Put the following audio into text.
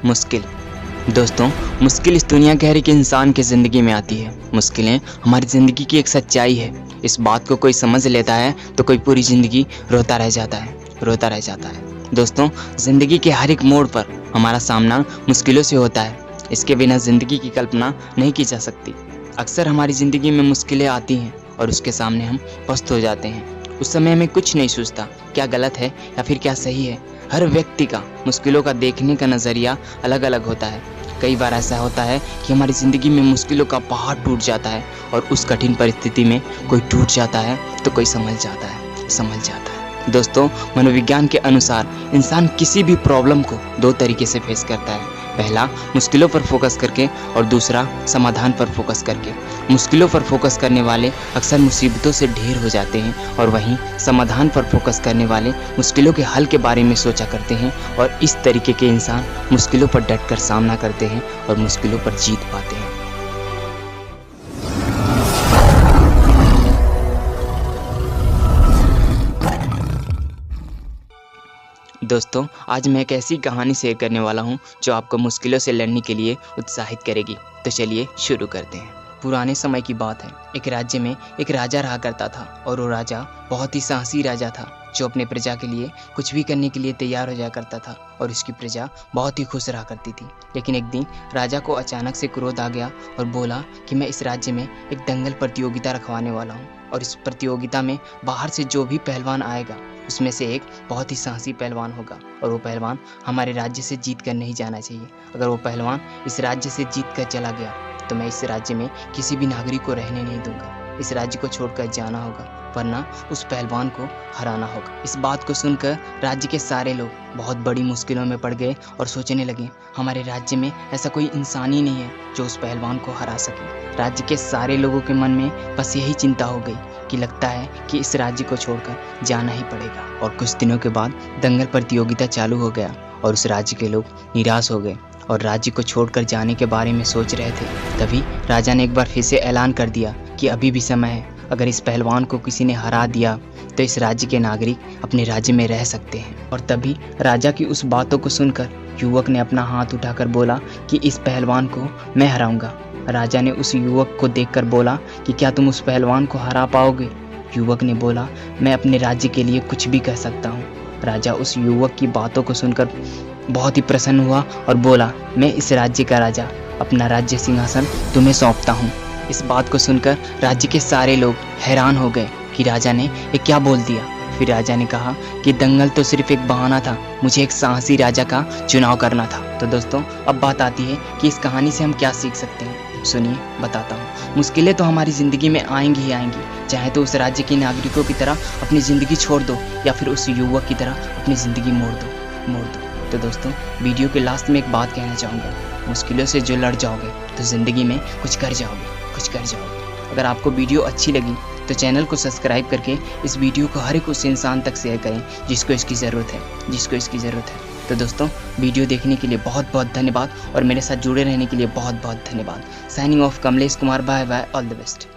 मुश्किल। दोस्तों, मुश्किल इस दुनिया के हर एक इंसान की ज़िंदगी में आती है। मुश्किलें हमारी ज़िंदगी की एक सच्चाई है। इस बात को कोई समझ लेता है तो कोई पूरी ज़िंदगी रोता रह जाता है। दोस्तों, ज़िंदगी के हर एक मोड़ पर हमारा सामना मुश्किलों से होता है। इसके बिना ज़िंदगी की कल्पना नहीं की जा सकती। अक्सर हमारी ज़िंदगी में मुश्किलें आती हैं और उसके सामने हम पस्त हो जाते हैं। उस समय हमें कुछ नहीं सूझता, क्या गलत है या फिर क्या सही है। हर व्यक्ति का मुश्किलों का देखने का नज़रिया अलग अलग होता है। कई बार ऐसा होता है कि हमारी ज़िंदगी में मुश्किलों का पहाड़ टूट जाता है और उस कठिन परिस्थिति में कोई टूट जाता है तो कोई संभल जाता है। दोस्तों, मनोविज्ञान के अनुसार इंसान किसी भी प्रॉब्लम को दो तरीके से फेस करता है। पहला, मुश्किलों पर फोकस करके और दूसरा, समाधान पर फोकस करके। मुश्किलों पर फोकस करने वाले अक्सर मुसीबतों से ढेर हो जाते हैं और वहीं समाधान पर फोकस करने वाले मुश्किलों के हल के बारे में सोचा करते हैं और इस तरीके के इंसान मुश्किलों पर डटकर सामना करते हैं और मुश्किलों पर जीत पाते हैं। दोस्तों, आज मैं एक ऐसी कहानी शेयर करने वाला हूं जो आपको मुश्किलों से लड़ने के लिए उत्साहित करेगी। तो चलिए शुरू करते हैं। पुराने समय की बात है। एक राज्य में एक राजा रहा करता था और वो राजा बहुत ही साहसी राजा था जो अपने प्रजा के लिए कुछ भी करने के लिए तैयार हो जाया करता था और उसकी प्रजा बहुत ही खुश रहा करती थी। लेकिन एक दिन राजा को अचानक से क्रोध आ गया और बोला कि मैं इस राज्य में एक दंगल प्रतियोगिता रखवाने वाला हूँ और इस प्रतियोगिता में बाहर से जो भी पहलवान आएगा उसमें से एक बहुत ही साहसी पहलवान होगा और वो पहलवान हमारे राज्य से जीत कर नहीं जाना चाहिए। अगर वो पहलवान इस राज्य से जीत कर चला गया तो मैं इस राज्य में किसी भी नागरिक को रहने नहीं दूंगा। इस राज्य को छोड़कर जाना होगा वरना उस पहलवान को हराना होगा। इस बात को सुनकर राज्य के सारे लोग बहुत बड़ी मुश्किलों में पड़ गए और सोचने लगे, हमारे राज्य में ऐसा कोई इंसान ही नहीं है जो उस पहलवान को हरा सके। राज्य के सारे लोगों के मन में बस यही चिंता हो गई कि लगता है कि इस राज्य को छोड़कर जाना ही पड़ेगा। और कुछ दिनों के बाद दंगल प्रतियोगिता चालू हो गया और उस राज्य के लोग निराश हो गए और राज्य को छोड़कर जाने के बारे में सोच रहे थे। तभी राजा ने एक बार फिर से ऐलान कर दिया कि अभी भी समय है। अगर इस पहलवान को किसी ने हरा दिया तो इस राज्य के नागरिक अपने राज्य में रह सकते हैं। और तभी राजा की उस बातों को सुनकर युवक ने अपना हाथ उठाकर बोला कि इस पहलवान को मैं हराऊंगा। राजा ने उस युवक को देखकर बोला कि क्या तुम उस पहलवान को हरा पाओगे? युवक ने बोला, मैं अपने राज्य के लिए कुछ भी कर सकता हूँ। राजा उस युवक की बातों को सुनकर बहुत ही प्रसन्न हुआ और बोला, मैं इस राज्य का राजा, अपना राज्य सिंहासन तुम्हें सौंपता हूँ। इस बात को सुनकर राज्य के सारे लोग हैरान हो गए कि राजा ने ये क्या बोल दिया। फिर राजा ने कहा कि दंगल तो सिर्फ एक बहाना था, मुझे एक साहसी राजा का चुनाव करना था। तो दोस्तों, अब बात आती है कि इस कहानी से हम क्या सीख सकते हैं। सुनिए, बताता हूँ। मुश्किलें तो हमारी ज़िंदगी में आएंगी ही आएंगी, चाहे तो उस राज्य के नागरिकों की तरह अपनी ज़िंदगी छोड़ दो या फिर उस युवक की तरह अपनी ज़िंदगी मोड़ दो। तो दोस्तों, वीडियो के लास्ट में एक बात कहना चाहूँगा, मुश्किलों से जो लड़ जाओगे तो ज़िंदगी में कुछ कर जाओगे। अगर आपको वीडियो अच्छी लगी तो चैनल को सब्सक्राइब करके इस वीडियो को हर एक उस इंसान तक शेयर करें जिसको इसकी ज़रूरत है। तो दोस्तों, वीडियो देखने के लिए बहुत बहुत धन्यवाद और मेरे साथ जुड़े रहने के लिए बहुत बहुत धन्यवाद। Signing off Kamlesh Kumar, bye bye, all the best.